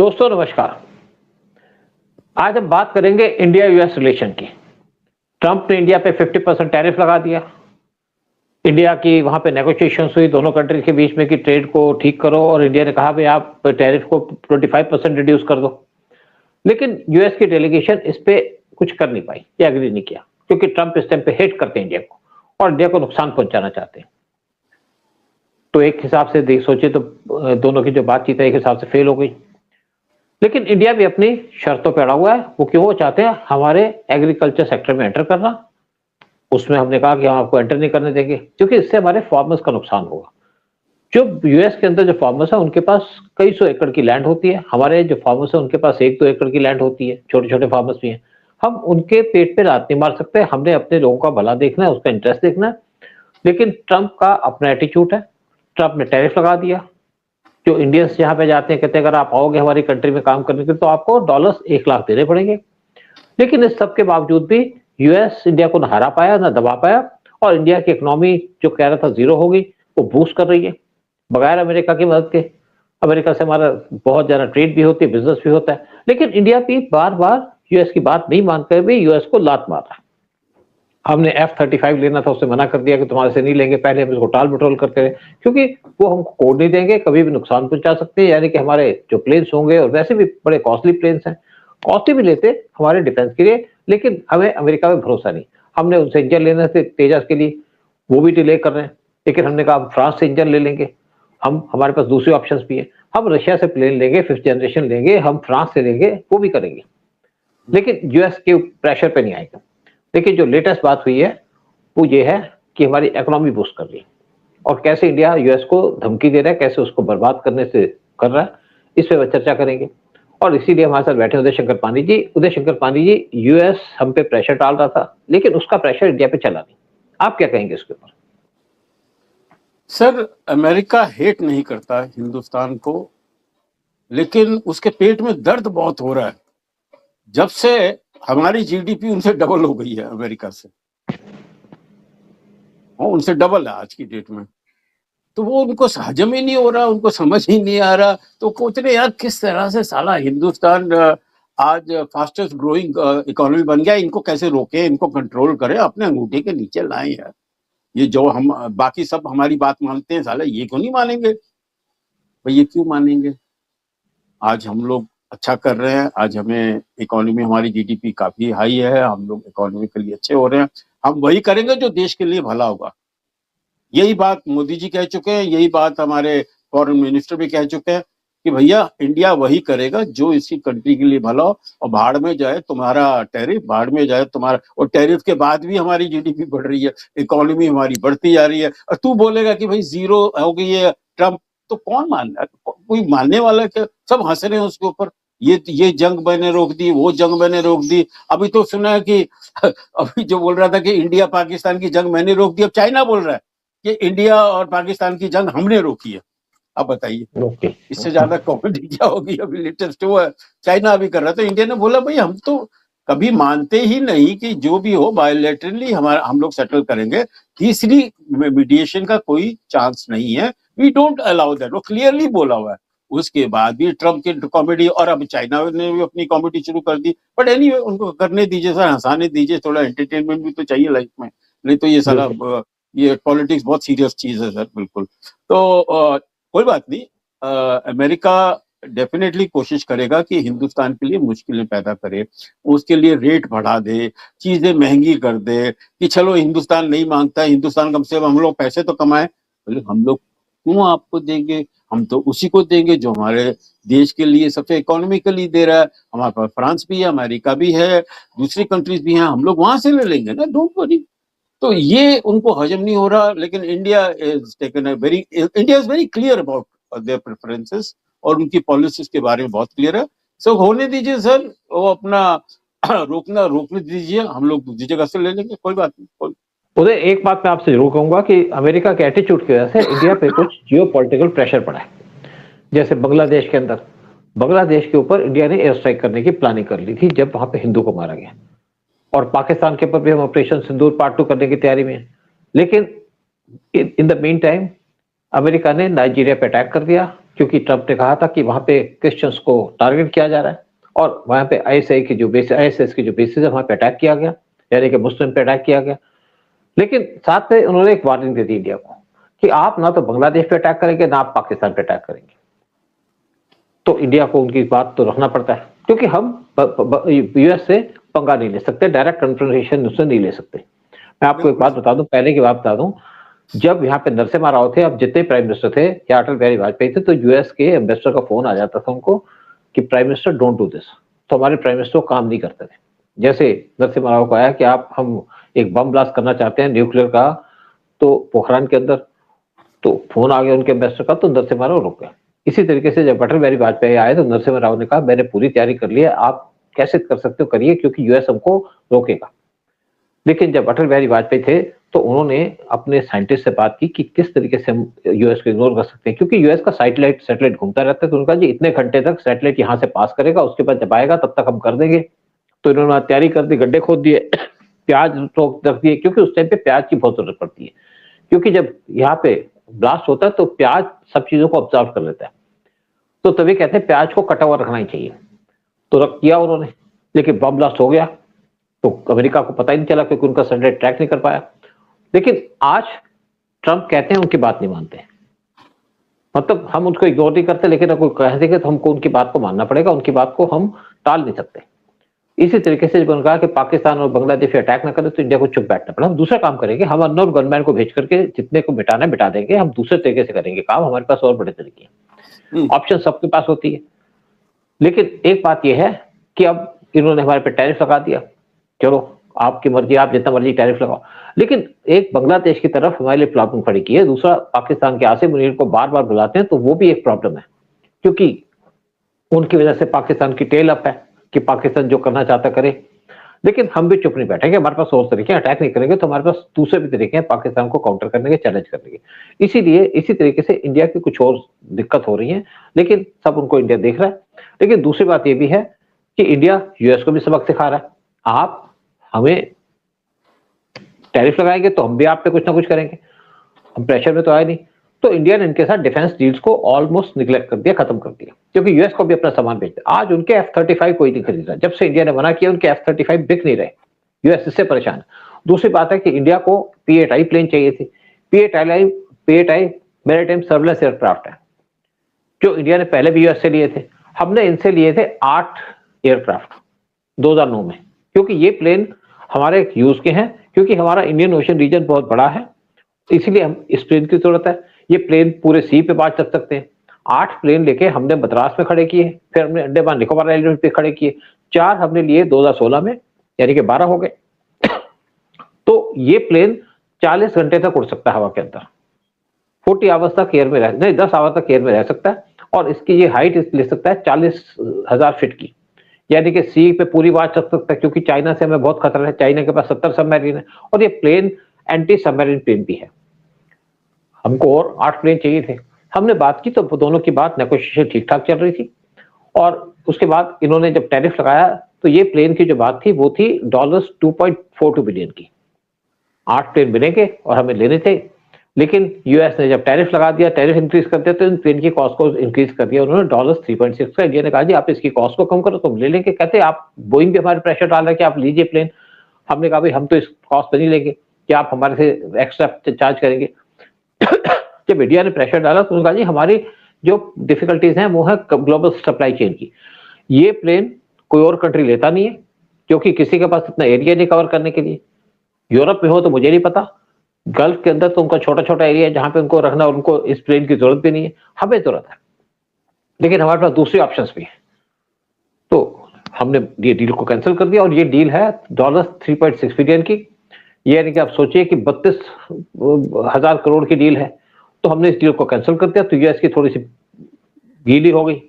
दोस्तों नमस्कार। आज हम बात करेंगे इंडिया यूएस रिलेशन की। ट्रंप ने इंडिया पे 50% टैरिफ लगा दिया। इंडिया की वहां पे नेगोशिएशंस हुई दोनों कंट्रीज के बीच में कि ट्रेड को ठीक करो, और इंडिया ने कहा भाई आप टैरिफ को 25% रिड्यूस कर दो। लेकिन यूएस की डेलीगेशन इस पे कुछ कर नहीं पाई या एग्री नहीं किया, क्योंकि ट्रंप इस टाइम पे हेट करते हैं इंडिया को और इंडिया को नुकसान पहुंचाना चाहते हैं। तो एक हिसाब से देख सोचे तो दोनों की जो बातचीत है एक हिसाब से फेल हो गई। लेकिन इंडिया भी अपनी शर्तों पर अड़ा हुआ है। वो क्यों? वो चाहते हैं हमारे एग्रीकल्चर सेक्टर में एंटर करना। उसमें हमने कहा कि हम आपको एंटर नहीं करने देंगे, क्योंकि इससे हमारे फार्मर्स का नुकसान होगा। जो यूएस के अंदर जो फार्मर्स है उनके पास कई सौ एकड़ की लैंड होती है। हमारे जो फार्मर्स है उनके पास 1-2 एकड़ की लैंड होती है। छोटे छोटे फार्मर्स भी हैं। हम उनके पेट पे लात नहीं मार सकते। हमने अपने लोगों का भला देखना है, उसका इंटरेस्ट देखना है। लेकिन ट्रंप का अपना एटीट्यूड है। ट्रंप ने टैरिफ लगा दिया। जो इंडियंस जहां पे जाते हैं कहते हैं अगर आप आओगे हमारी कंट्री में काम करने के लिए तो आपको डॉलर्स 1 लाख देने पड़ेंगे। लेकिन इस सब के बावजूद भी यूएस इंडिया को न हरा पाया न दबा पाया, और इंडिया की इकोनॉमी जो कह रहा था जीरो हो गई, वो बूस्ट कर रही है बगैर अमेरिका की मदद के। अमेरिका से हमारा बहुत ज्यादा ट्रेड भी होती है, बिजनेस भी होता है। लेकिन इंडिया भी बार बार यूएस की बात नहीं मानकर भी यूएस को लात मार रहा है। हमने F-35 लेना था, उससे मना कर दिया कि तुम्हारे से नहीं लेंगे। पहले हम इसको टाल मटोल करते रहे, क्योंकि वो हमको कोड नहीं देंगे, कभी भी नुकसान पहुंचा सकते हैं। यानी कि हमारे जो प्लेन्स होंगे, और वैसे भी बड़े कॉस्टली प्लेन्स हैं, कॉस्टली भी लेते हमारे डिफेंस के लिए, लेकिन हमें अमेरिका में भरोसा नहीं। हमने उनसे इंजन लेने थे तेजस के लिए, वो भी डिले कर रहे हैं। लेकिन हमने कहा हम फ्रांस से इंजन ले लेंगे। हमारे पास दूसरे ऑप्शन भी है। हम रशिया से प्लेन लेंगे, 5th जनरेशन लेंगे, हम फ्रांस से लेंगे, वो भी करेंगे। लेकिन यूएस के प्रेशर पे नहीं आएगा। लेकिन जो लेटेस्ट बात हुई है वो ये है कि हमारी इकोनॉमी बूस्ट कर रही है, और कैसे इंडिया यूएस को धमकी दे रहा है, कैसे उसको बर्बाद करने से कर रहा है, इस पे चर्चा करेंगे। और इसीलिए हमारे साथ बैठे उदय शंकर पांडे जी। उदय शंकर पांडे जी, यूएस हम पे प्रेशर डाल रहा था, लेकिन उसका प्रेशर इंडिया पे चला नहीं। आप क्या कहेंगे इसके ऊपर? सर, अमेरिका हेट नहीं करता हिंदुस्तान को, लेकिन उसके पेट में दर्द बहुत हो रहा है। जब से हमारी जीडीपी उनसे डबल हो गई है, अमेरिका से उनसे डबल है आज की डेट में, तो वो उनको हजम ही नहीं हो रहा, उनको समझ ही नहीं आ रहा। तो सोच रहे यार किस तरह से साला हिंदुस्तान आज फास्टेस्ट ग्रोइंग इकोनॉमी बन गया, इनको कैसे रोके, इनको कंट्रोल करें, अपने अंगूठे के नीचे लाएं यार। ये जो हम बाकी सब हमारी बात मानते हैं, साला ये क्यों नहीं मानेंगे भाई? ये क्यों मानेंगे? आज हम लोग अच्छा कर रहे हैं, आज हमें इकोनॉमी, हमारी जीडीपी काफी हाई है, हम लोग इकोनॉमिकली अच्छे हो रहे हैं। हम वही करेंगे जो देश के लिए भला होगा। यही बात मोदी जी कह चुके हैं, यही बात हमारे फॉरेन मिनिस्टर भी कह चुके हैं कि भैया इंडिया वही करेगा जो इसी कंट्री के लिए भला हो, और भाड़ में जाए तुम्हारा टैरिफ, भाड़ में जाए तुम्हारा। और टैरिफ के बाद भी हमारी जीडीपी बढ़ रही है, इकोनॉमी हमारी बढ़ती जा रही है, और तू बोलेगा कि भाई जीरो हो गई है ट्रम्प। तो कौन मान रहा है? कोई मानने वाला क्या? सब हंस रहे हैं उसके ऊपर। ये जंग मैंने रोक दी, वो जंग मैंने रोक दी। अभी तो सुना है कि अभी जो बोल रहा था कि इंडिया पाकिस्तान की जंग मैंने रोक दी, अब चाइना बोल रहा है कि इंडिया और पाकिस्तान की जंग हमने रोकी है। अब बताइए इससे ज्यादा कॉमेडी क्या होगी? अभी लेटेस्ट वो चाइना अभी कर रहा था। इंडिया ने बोला भाई हम तो कभी मानते ही नहीं कि जो भी हो बायोलेटरली हम लोग सेटल करेंगे, तीसरी मीडिएशन का कोई चांस नहीं है, वी डोंट अलाउ दैट। वो क्लियरली बोला हुआ है। उसके बाद भी ट्रम्प की कॉमेडी, और अब चाइना ने भी अपनी कॉमेडी शुरू कर दी। बट एनीवे उनको करने दीजिए सर, हंसाने दीजिए, थोड़ा एंटरटेनमेंट भी तो चाहिए लाइफ में। नहीं तो ये सारा ये पॉलिटिक्स बहुत सीरियस चीज है सर, बिल्कुल। तो कोई बात नहीं, अमेरिका डेफिनेटली कोशिश करेगा कि हिंदुस्तान के लिए मुश्किलें पैदा करे, उसके लिए रेट बढ़ा दे, चीजें महंगी कर दे, कि चलो हिंदुस्तान नहीं मांगता, हिंदुस्तान कम से कम हम लोग पैसे तो कमाए। बोले हम लोग क्यों आपको देंगे, हम तो उसी को देंगे जो हमारे देश के लिए सबसे इकोनॉमिकली दे रहा है। हमारे पास फ्रांस भी है, अमेरिका भी है, दूसरी कंट्रीज भी हैं, हम लोग वहां से ले लेंगे ना, डोंट वरी। तो ये उनको हजम नहीं हो रहा। लेकिन India is very clear about their preferences, और उनकी पॉलिसीज के बारे में बहुत क्लियर है। सो होने दीजिए सर, वो अपना रोकने दीजिए, हम लोग दूसरी जगह से ले लेंगे, कोई बात नहीं। उदय, एक बात मैं आपसे जरूर कहूंगा कि अमेरिका के एटीट्यूड की वजह से इंडिया पे कुछ जियोपॉलिटिकल प्रेशर पड़ा है। जैसे बांग्लादेश के अंदर, बांग्लादेश के ऊपर इंडिया ने एयर स्ट्राइक करने की प्लानिंग कर ली थी जब वहां पे हिंदू को मारा गया, और पाकिस्तान के ऊपर भी हम ऑपरेशन सिंदूर पार्ट 2 करने की तैयारी में हैं। लेकिन in the mean time America ने नाइजीरिया पे अटैक कर दिया, क्योंकि ट्रंप ने कहा था कि वहां पे क्रिश्चियंस को टारगेट किया जा रहा है और वहां पे आईएसआई की जो बेस आईएसएस की जो बेसिस है वहां पे अटैक किया गया, यानी कि मुस्लिम पे अटैक किया गया। लेकिन साथ में उन्होंने एक वार्निंग दे दी इंडिया को कि आप ना तो बांग्लादेश पे अटैक करेंगे ना आप पाकिस्तान पे अटैक करेंगे। तो इंडिया को उनकी बात तो रखना पड़ता है, क्योंकि हम यूएस से पंगा नहीं ले सकते, डायरेक्ट कन्फ्रंटेशन उससे नहीं ले सकते। मैं आपको एक बात बता दूं, पहले की बात बता दूं, जब यहाँ पे नरसिम्हा राव थे, अब जितने प्राइम मिनिस्टर थे या अटल बिहारी वाजपेयी थे, तो यूएस के एम्बेसडर का फोन आ जाता था उनको कि prime minister don't do this. तो हमारे प्राइम मिनिस्टर काम नहीं करते थे। जैसे नरसिम्हा राव को आया कि हम एक बम ब्लास्ट करना चाहते हैं न्यूक्लियर का, तो पोखरान के अंदर, तो फोन आ गया उनके एम्बेसडर का, तो नरसिम्हा राव रुक गए। इसी तरीके से जब अटल बिहारी वाजपेयी आए तो नरसिम्हा राव ने कहा मैंने पूरी तैयारी कर ली है, आप कैसे कर सकते हो करिए, क्योंकि यूएस हमको रोकेगा। लेकिन जब अटल बिहारी वाजपेयी थे तो उन्होंने अपने साइंटिस्ट से बात की कि किस तरीके से हम यूएस को इग्नोर कर सकते हैं, क्योंकि यूएस का सैटेलाइट घूमता रहता है। तो उनका जी इतने घंटे तक सैटेलाइट यहाँ से पास करेगा, उसके बाद जब आएगा तब तक हम कर देंगे। तो इन्होंने तैयारी कर दी, गड्ढे खोद दिए, प्याज रोक रख दिए, क्योंकि उस टाइम पे प्याज की बहुत जरूरत पड़ती है, क्योंकि जब यहाँ पे ब्लास्ट होता है तो प्याज सब चीजों को ऑब्जर्व कर लेता है। तो तभी कहते हैं प्याज को कटा हुआ रखना ही चाहिए। तो रख किया उन्होंने, लेकिन बम ब्लास्ट हो गया तो अमेरिका को पता ही नहीं चला, क्योंकि उनका सैटेलाइट ट्रैक नहीं कर पाया। लेकिन आज ट्रंप कहते हैं उनकी बात नहीं मानते, मतलब हम उनको इग्नोर नहीं करते, लेकिन अगर कोई कह देंगे तो हमको उनकी बात को मानना पड़ेगा, उनकी बात को हम टाल नहीं सकते। इसी तरीके से जब उन्होंने कहा कि पाकिस्तान और बांग्लादेश पे अटैक ना करे तो इंडिया को चुप बैठना पड़ा। हम दूसरा काम करेंगे, हम अननोन गनमैन को भेज करके जितने को मिटाना मिटा देंगे, हम दूसरे तरीके से करेंगे काम, हमारे पास और बड़े तरीके हैं, ऑप्शन सबके पास होती है। लेकिन एक बात यह है कि अब इन्होंने हमारे पे टैरिफ लगा दिया, चलो आपकी मर्जी, आप जितना मर्जी टैरिफ लगाओ। लेकिन एक बांग्लादेश की तरफ हमारे लिए प्रॉब्लम खड़ी की है, दूसरा पाकिस्तान के आसिम मुनीर को बार बार बुलाते हैं, तो वो भी एक प्रॉब्लम है, क्योंकि उनकी वजह से पाकिस्तान की टेल अप है कि पाकिस्तान जो करना चाहता करे। लेकिन हम भी चुप नहीं बैठेंगे, हमारे पास और तरीके, अटैक नहीं करेंगे तो हमारे पास दूसरे भी तरीके हैं पाकिस्तान को काउंटर करने के, चैलेंज करने के। इसीलिए इसी तरीके से इंडिया की कुछ और दिक्कत हो रही है, लेकिन सब उनको इंडिया देख रहा है। लेकिन दूसरी बात यह भी है कि इंडिया यूएस को भी सबक सिखा रहा है, आप हमें टैरिफ लगाएंगे तो हम भी आप पे कुछ ना कुछ करेंगे, हम प्रेशर में तो आए नहीं। तो इंडिया ने इनके साथ डिफेंस डील्स को ऑलमोस्ट निगलेक्ट कर दिया, खत्म कर दिया, क्योंकि यूएस को भी अपना सामान बेचता। आज उनके F-35 कोई नहीं खरीद रहा, जब से इंडिया ने मना किया उनके F-35 बिक नहीं रहे, यूएस इससे परेशान है। दूसरी बात है कि इंडिया को P-8I प्लेन चाहिए थी। P-8I मैरीटाइम सर्वेलेंस एयरक्राफ्ट है, जो इंडिया ने पहले भी यूएस से लिए थे। हमने इनसे लिए थे 8 एयरक्राफ्ट 2009 में, क्योंकि ये प्लेन हमारे यूज के हैं, क्योंकि हमारा इंडियन ओशन रीजन बहुत बड़ा है, इसलिए हम इस प्लेन की जरूरत है। ये प्लेन पूरे सी पे बात कर सकते हैं। 8 प्लेन लेके हमने मद्रास में खड़े किए, फिर हमने अंडमान निकोबार आइलैंड पे खड़े किए, 4 हमने लिए 2016 में, यानी कि 12 हो गए। तो ये प्लेन 40 घंटे तक उड़ सकता है हवा के अंदर, 40 आवर्स तक एयर में रह, नहीं 10 आवर तक एयर में रह सकता है। और इसकी ये हाइट ले सकता है 40,000 फीट की, यानी कि सी पे पूरी बात चल सकता है, क्योंकि चाइना से हमें बहुत खतरा है। चाइना के पास 70 सबमरीन है और ये प्लेन एंटी सबमरीन प्लेन भी है। हमको और 8 प्लेन चाहिए थे, हमने बात की तो दोनों की बात नेगोशिएशन ठीक ठाक चल रही थी। और उसके बाद इन्होंने जब टैरिफ लगाया तो ये प्लेन की जो बात थी वो थी $2.42 बिलियन की। 8 प्लेन मिलेंगे और हमें लेने थे, लेकिन यूएस ने जब टैरिफ लगा दिया, टैरिफ इंक्रीज कर दिया, तो इन प्लेन की कॉस्ट को इंक्रीज कर दिया उन्होंने $3.6 का। इंडिया ने कहा जी आप इसकी कॉस्ट को कम करो तो हम ले लेंगे। कहते आप बोइंग भी हमारे प्रेशर डाल रहा है कि आप लीजिए प्लेन। हमने कहा भाई हम तो इस कॉस्ट पे नहीं लेंगे कि आप हमारे से एक्स्ट्रा चार्ज करेंगे। जब इंडिया ने प्रेशर डाला तो उन्होंने कहा जी हमारी जो डिफिकल्टीज हैं वो है ग्लोबल सप्लाई चेन की, ये प्लेन कोई और कंट्री लेता नहीं है, क्योंकि किसी के पास इतना एरिया नहीं कवर करने के लिए। यूरोप में हो तो मुझे नहीं पता, गल्फ के अंदर तो उनका छोटा छोटा एरिया है जहां पे उनको रखना, उनको इस प्लेन की जरूरत भी नहीं है, हमें जरूरत है। लेकिन हमारे पास दूसरे ऑप्शंस भी हैं, तो हमने ये डील को कैंसिल कर दिया। और ये डील है $3.6 बिलियन की, ये यानी कि आप सोचिए कि 32,000 करोड़ की डील है। तो हमने इस डील को कैंसिल कर दिया, तो यूएस की थोड़ी सी गीली हो गई,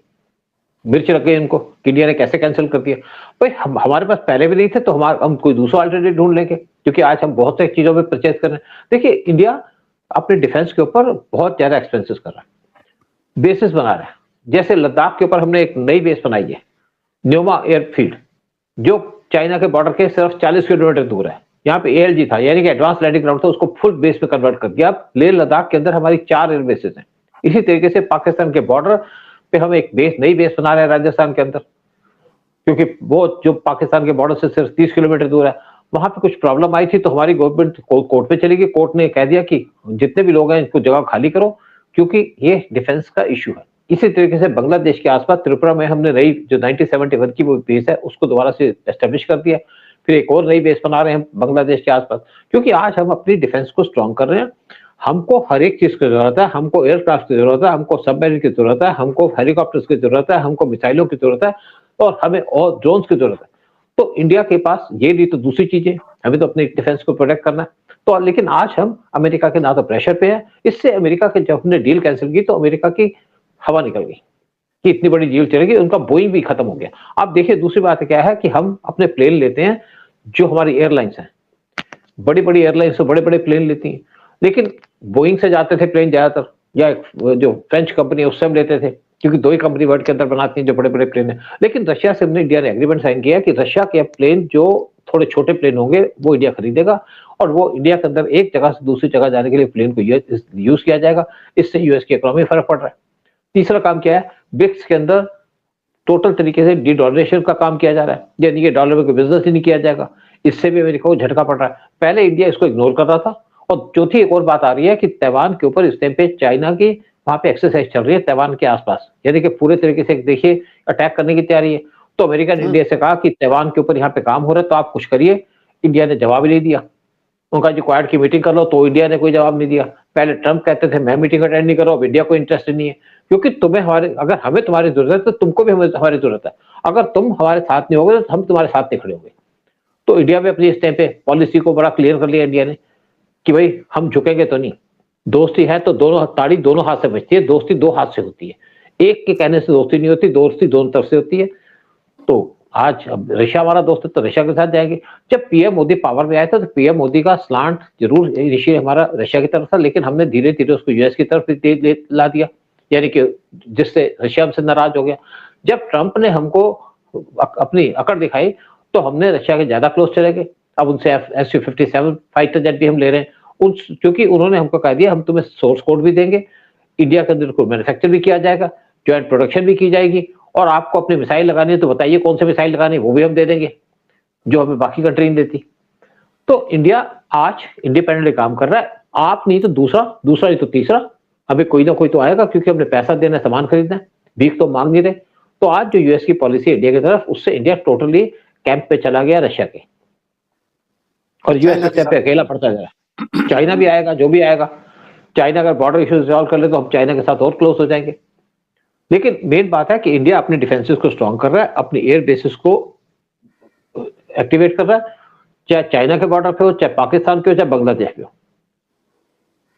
मिर्च लग गई उनको कि इंडिया ने कैसे कैंसिल कर दिया। भाई हमारे पास पहले भी नहीं थे, तो हम कोई दूसरा अल्टरनेटिव ढूंढ लेंगे, क्योंकि आज हम बहुत सारी चीजों पे परचेज कर रहे हैं। देखिए इंडिया अपने डिफेंस के ऊपर बहुत ज्यादा एक्सपेंसेस कर रहा है, बेसिस बना रहा है। जैसे लद्दाख के ऊपर हमने एक नई बेस बनाई है, न्योमा एयरफील्ड, जो चाइना के बॉर्डर के सिर्फ 40 किलोमीटर दूर है। यहाँ पे ALG था, यानी कि एडवांस लैंडिंग ग्राउंड था, उसको फुल बेस पे कन्वर्ट कर दिया। अब लेह लद्दाख के अंदर हमारी 4 एयर बेसेस हैं, इसी तरीके से पाकिस्तान के बॉर्डर पे हम एक नई बेस बना रहे हैं राजस्थान के अंदर, क्योंकि वो जो पाकिस्तान के बॉर्डर से सिर्फ 30 किलोमीटर दूर है। वहां पे कुछ प्रॉब्लम आई थी तो हमारी गवर्नमेंट कोर्ट पे चली गई। कोर्ट ने कह दिया कि जितने भी लोग हैं इनको जगह खाली करो, क्योंकि ये डिफेंस का इशू है। इसी तरीके से बांग्लादेश के आसपास त्रिपुरा में हमने नई जो 1971 की वो बेस है उसको दोबारा से एस्टेब्लिश कर दिया। फिर एक और नई बेस बना रहे हैं बांग्लादेश के आसपास, क्योंकि आज हम अपनी डिफेंस को स्ट्रॉन्ग कर रहे हैं। हमको हर एक चीज की जरूरत है, हमको एयरक्राफ्ट की जरूरत है, हमको सबमरीन की जरूरत है, हमको हेलीकॉप्टर्स की जरूरत है, हमको मिसाइलों की जरूरत है और हमें और ड्रोन्स की जरूरत है। तो इंडिया के पास ये नहीं तो दूसरी चीजें, हमें तो अपनी डिफेंस को प्रोटेक्ट करना है। तो लेकिन आज हम अमेरिका के ना तो प्रेशर पे है, इससे अमेरिका के जब हमने डील कैंसिल की तो अमेरिका की हवा निकल गई कि इतनी बड़ी डील चलेगी, उनका बोइंग भी खत्म हो गया। आप देखिए दूसरी बात क्या है कि हम अपने प्लेन लेते हैं, जो हमारी एयरलाइंस हैं, बड़ी बड़ी एयरलाइंस से बड़े बड़े प्लेन लेती हैं, लेकिन बोइंग से जाते थे प्लेन ज्यादातर, या जो फ्रेंच कंपनी है उससे हम लेते थे, क्योंकि दो ही कंपनी वर्ल्ड के अंदर बनाती हैं जो बड़े बड़े प्लेन है। लेकिन रशिया से हमने इंडिया ने एग्रीमेंट साइन किया कि रशिया के प्लेन जो थोड़े छोटे प्लेन होंगे वो इंडिया खरीदेगा और वो इंडिया के अंदर एक जगह से दूसरी जगह जाने के लिए प्लेन को यूज किया जाएगा। इससे यूएस की इकोनॉमी फर्क पड़ रहा है। तीसरा काम क्या है, ब्रिक्स के अंदर टोटल तरीके से डी-डॉलरेशन का काम किया जा रहा है, यानी कि डॉलर में कोई बिजनेस ही नहीं किया जाएगा। इससे भी अमेरिका को झटका पड़ रहा है। पहले इंडिया इसको इग्नोर कर रहा था। और चौथी एक और बात आ रही है कि ताइवान के ऊपर इस टाइम पे चाइना की वहां पे एक्सरसाइज चल रही है ताइवान के आसपास, यानी कि पूरे तरीके से देखिए अटैक करने की तैयारी है। तो अमेरिका ने इंडिया से कहा कि ताइवान के ऊपर यहाँ पे काम हो रहा है तो आप कुछ करिए। इंडिया ने जवाब ही नहीं दिया। उनका जो क्वाड की मीटिंग कर लो तो इंडिया ने कोई जवाब नहीं दिया। पहले ट्रंप कहते थे मैं मीटिंग अटेंड नहीं कर रहा हूं, अब इंडिया को इंटरेस्ट नहीं है, क्योंकि तुम्हें हमारे, अगर हमें तुम्हारी जरूरत है तो तुमको भी हमारी जरूरत है। अगर तुम हमारे साथ नहीं होगे तो हम तुम्हारे साथ नहीं खड़े होंगे। तो इंडिया में अपनी इस टाइम पे पॉलिसी को बड़ा क्लियर कर लिया इंडिया ने कि भाई हम झुकेंगे तो नहीं। दोस्ती है तो दोनों ताड़ी दोनों हाथ से बचती है, दोस्ती दो हाथ से होती है। एक के कहने से दोस्ती नहीं होती, दोस्ती दोनों तरफ से होती है। तो आज अब रशिया हमारा दोस्त है तो रशिया के साथ जाएंगे। जब पीएम मोदी पावर में आया था तो पीएम मोदी का स्लांट जरूर इनिशियल हमारा रशिया की तरफ था, लेकिन हमने धीरे धीरे उसको यूएस की तरफ ला दिया, यानी कि जिससे रशिया हमसे नाराज हो गया। जब ट्रंप ने हमको अपनी अकड़ दिखाई तो हमने रशिया के ज्यादा क्लोज चले गए। अब उनसे Su-57 फाइटर जेट भी हम ले रहे हैं, क्योंकि उन्होंने हमको कह दिया हम तुम्हें सोर्स कोड भी देंगे, इंडिया के अंदर को मैन्युफैक्चर भी किया जाएगा, ज्वाइंट प्रोडक्शन भी की जाएगी, और आपको अपनी मिसाइल लगानी है तो बताइए कौन सी मिसाइल लगानी है, वो भी हम दे देंगे जो हमें बाकी कंट्री नहीं देती। तो इंडिया आज इंडिपेंडेंटली काम कर रहा है। आप नहीं तो दूसरा, दूसरा नहीं तो तीसरा, अभी कोई ना कोई तो आएगा, क्योंकि हमने पैसा देना है, सामान खरीदना है, भीख तो मांग नहीं रहे। तो आज जो यूएस की पॉलिसी है इंडिया की तरफ, उससे इंडिया टोटली कैंप पे चला गया रशिया के, और यूएस इस पे अकेला पड़ता जा रहा है। चाइना भी आएगा, जो भी आएगा, चाइना अगर बॉर्डर इश्यूज रिजॉल्व कर ले तो हम चाइना के साथ और क्लोज हो जाएंगे। लेकिन मेन बात है कि इंडिया अपने डिफेंसेस को स्ट्रॉन्ग कर रहा है, अपनी एयर बेसिस को एक्टिवेट कर रहा है, चाहे चाइना के बॉर्डर पे हो, चाहे पाकिस्तान के हो, चाहे बांग्लादेश पे हो,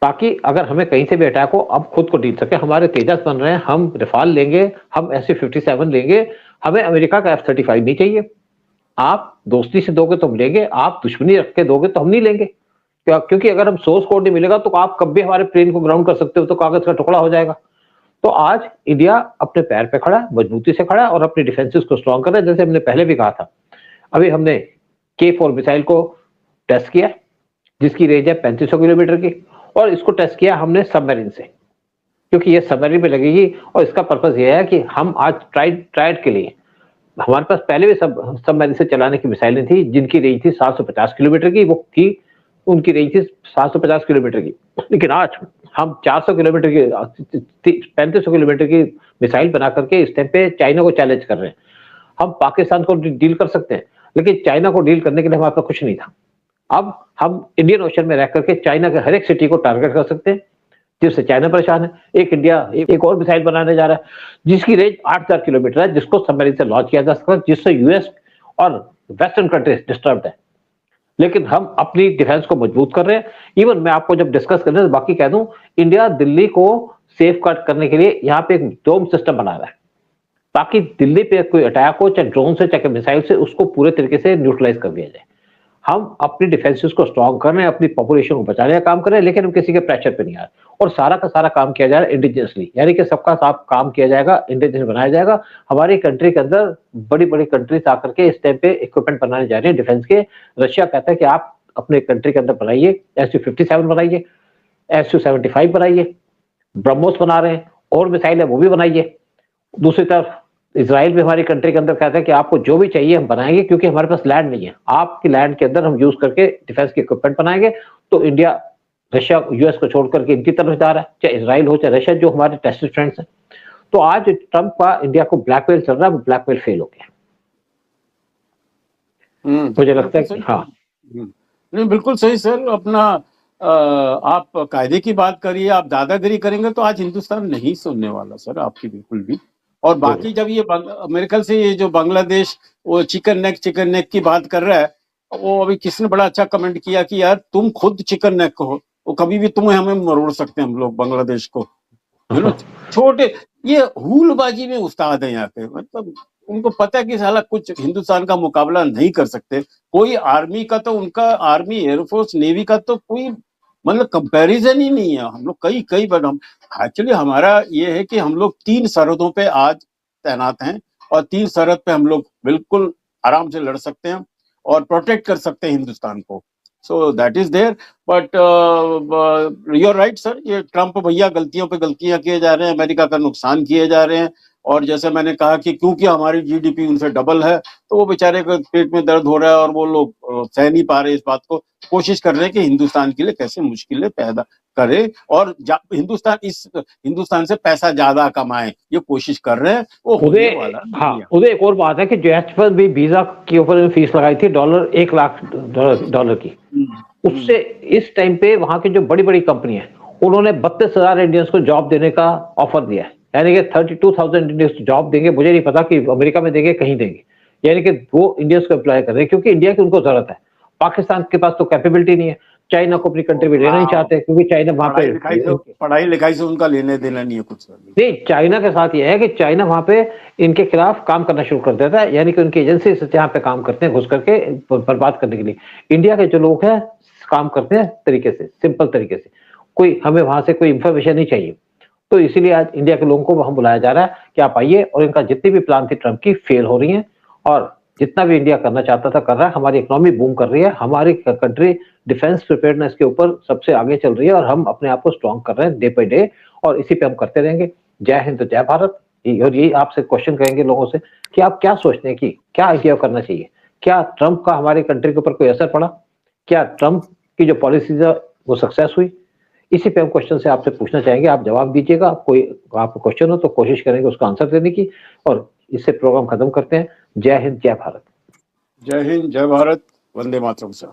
ताकि अगर हमें कहीं से भी अटैक हो अब खुद को डील सके। हमारे तेजस बन रहे हैं, हम रफाल लेंगे, हम Su-57 लेंगे, हमें अमेरिका का F-35 नहीं चाहिए। आप दोस्ती से दोगे तो हम लेंगे, आप दुश्मनी रख के दोगे तो हम नहीं लेंगे, क्योंकि अगर हम सोर्स कोड नहीं मिलेगा तो आप कभी हमारे प्लेन को ग्राउंड कर सकते हो तो कागज का टुकड़ा हो जाएगा। तो आज इंडिया अपने पैर पे खड़ा है, मजबूती से खड़ा है और अपनी डिफेंसेस को स्ट्रॉन्ग कर रहा है। जैसे हमने पहले भी कहा था, अभी हमने K4 मिसाइल को टेस्ट किया जिसकी रेंज है 3500 किलोमीटर की, और इसको टेस्ट किया हमने सबमरीन से, क्योंकि ये सबमरीन पे लगेगी। और इसका पर्पस ये है कि हम आज ट्राइड के लिए, हमारे पास पहले भी सबमरीन से चलाने की मिसाइलें थी जिनकी रेंज थी 750 किलोमीटर की, वो थी उनकी रेंज थी 750 किलोमीटर की, लेकिन आज हम 400 किलोमीटर की 3500 किलोमीटर की मिसाइल बना करके इस टाइम पे चाइना को चैलेंज कर रहे हैं। हम पाकिस्तान को डील कर सकते हैं, लेकिन चाइना को डील करने के लिए हमारे पास कुछ नहीं था। अब हम इंडियन ओशन में रह करके चाइना के हर एक सिटी को टारगेट कर सकते हैं, जिससे चाइना परेशान है। एक और मिसाइल बनाने जा रहा है जिसकी रेंज 8000 किलोमीटर है, जिसको सबमरीन से लॉन्च किया जा सकता है, जिससे यूएस और वेस्टर्न कंट्रीज डिस्टर्ब है। लेकिन हम अपनी डिफेंस को मजबूत कर रहे हैं। इवन मैं आपको जब डिस्कस करने से बाकी कह दूं, इंडिया दिल्ली को सेफ गार्ड करने के लिए यहाँ पे एक डोम सिस्टम बना रहा है, ताकि दिल्ली पे कोई अटैक हो, चाहे ड्रोन से चाहे मिसाइल से, उसको पूरे तरीके से न्यूट्रलाइज कर दिया जाए। हम अपनी डिफेंसेस को स्ट्रॉन्ग कर रहे हैं, अपनी पॉपुलेशन को बचाने का काम कर रहे हैं, लेकिन हम किसी के प्रेशर पे नहीं आ रहे। और सारा का सारा काम किया जा रहा है इंडिजिनसली, यानी कि सबका सब काम किया जाएगा, इंडिजिनस बनाया जाएगा। हमारी कंट्री के अंदर बड़ी बड़ी कंट्रीज आकर के इस टाइम पे इक्विपमेंट बनाने जा रही है डिफेंस के। रशिया कहता है कि आप अपने कंट्री के अंदर बनाइए, Su-57 बनाइए, Su-75 बनाइए, ब्रह्मोस बना रहे हैं, और मिसाइल है वो भी बनाइए। दूसरी तरफ इजराइल भी हमारी कंट्री के अंदर कहता है कि आपको जो भी चाहिए हम बनाएंगे, क्योंकि हमारे पास लैंड नहीं है, आपकी लैंड के अंदर हम यूज करके डिफेंस के इक्विपमेंट बनाएंगे। तो इंडिया रशिया यूएस को छोड़ करके इनकी तरफ जा रहा है, चाहे इजराइल हो चाहे रशिया, जो हमारे टेस्टेड फ्रेंड्स हैं। तो आज ट्रंप का इंडिया को ब्लैकमेल चल रहा है, वो ब्लैकमेल फेल हो गया। मुझे लगता है कि हाँ, नहीं बिल्कुल सही सर। अपना आप कायदे की बात करिए, आप दादागिरी करेंगे तो आज हिंदुस्तान नहीं सुनने वाला सर आपकी बिल्कुल भी। और बाकी जब ये मेरे ख्याल से ये जो बांग्लादेश वो चिकन नेक की बात कर रहा है, वो अभी किसने बड़ा अच्छा कमेंट किया कि यार तुम खुद चिकन नेक हो, वो कभी भी तुम्हें हमें मरोड़ सकते हैं हम लोग बांग्लादेश को, यू नो। छोटे ये हुलबाजी में उस्ताद है यहाँ पे, मतलब उनको पता है कि साला कुछ हिंदुस्तान का मुकाबला नहीं कर सकते। कोई आर्मी का तो उनका आर्मी एयरफोर्स नेवी का तो कोई मतलब कंपैरिजन ही नहीं है। हम लोग कई बार हम एक्चुअली हमारा ये है कि हम लोग 3 सरहदों पे आज तैनात हैं और 3 सरहद पे हम लोग बिल्कुल आराम से लड़ सकते हैं और प्रोटेक्ट कर सकते हैं हिंदुस्तान को। So that is there. But you are right sir, ये ट्रम्प भैया गलतियों पे गलतियां किए जा रहे हैं, अमेरिका का नुकसान किए जा रहे हैं। और जैसे मैंने कहा कि क्योंकि हमारी जीडीपी उनसे डबल है, तो वो बेचारे को पेट में दर्द हो रहा है और वो लोग सह नहीं पा रहे इस बात को, कोशिश कर रहे हैं कि हिंदुस्तान के लिए कैसे मुश्किलें पैदा करे और हिंदुस्तान से पैसा ज्यादा कमाए, ये कोशिश कर रहे हैं। वो होने वाला हाँ, उधर एक और बात है कि जेएच पर भी वीजा के ऊपर फीस लगाई थी $1 लाख की। उससे इस टाइम पे वहां की जो बड़ी बड़ी कंपनी है, उन्होंने 32,000 इंडियंस को जॉब देने का ऑफर दिया है, यानी कि 32,000 इंडियंस जॉब देंगे। मुझे नहीं पता कि अमेरिका में देंगे कहीं देंगे, यानी कि वो इंडियंस को अप्लाई कर रहे हैं, क्योंकि इंडिया की उनको जरूरत है। पाकिस्तान के पास तो कैपेबिलिटी नहीं है, चाइना को अपनी कंट्री में लेना नहीं चाहते, क्योंकि चाइना वहां पे पढ़ाई लिखाई से उनका लेने देना नहीं है कुछ। नहीं, चाइना के साथ यह है कि चाइना वहां पे इनके खिलाफ काम करना शुरू कर देता है, यानी कि उनकी एजेंसी जहाँ पे काम करते हैं घुस करके बर्बाद करने के लिए। इंडिया के जो लोग हैं काम करते हैं तरीके से, सिंपल तरीके से, कोई हमें वहां से कोई इंफॉर्मेशन नहीं चाहिए। तो इसीलिए आज इंडिया के लोगों को वहां बुलाया जा रहा है कि आप आइए, और इनका जितनी भी प्लान थी ट्रम्प की फेल हो रही है, और जितना भी इंडिया करना चाहता था कर रहा है। हमारी इकोनॉमी बूम कर रही है, हमारी कंट्री डिफेंस प्रिपेयर्डनेस के ऊपर सबसे आगे चल रही है, और हम अपने आप को स्ट्रॉन्ग कर रहे हैं डे बाई डे, और इसी पे हम करते रहेंगे। जय हिंद, जय भारत। और यही आपसे क्वेश्चन करेंगे लोगों से कि आप क्या सोचते हैं कि क्या इंडिया करना चाहिए? क्या ट्रम्प का हमारी कंट्री के ऊपर कोई असर पड़ा? क्या ट्रम्प की जो पॉलिसीज है वो सक्सेस हुई? इसी पे हम क्वेश्चन से आपसे पूछना चाहेंगे, आप जवाब दीजिएगा। कोई आपको क्वेश्चन हो तो कोशिश करेंगे उसका आंसर देने की, और इससे प्रोग्राम खत्म करते हैं। जय हिंद, जय भारत। जय हिंद, जय भारत, वंदे मातरम सर।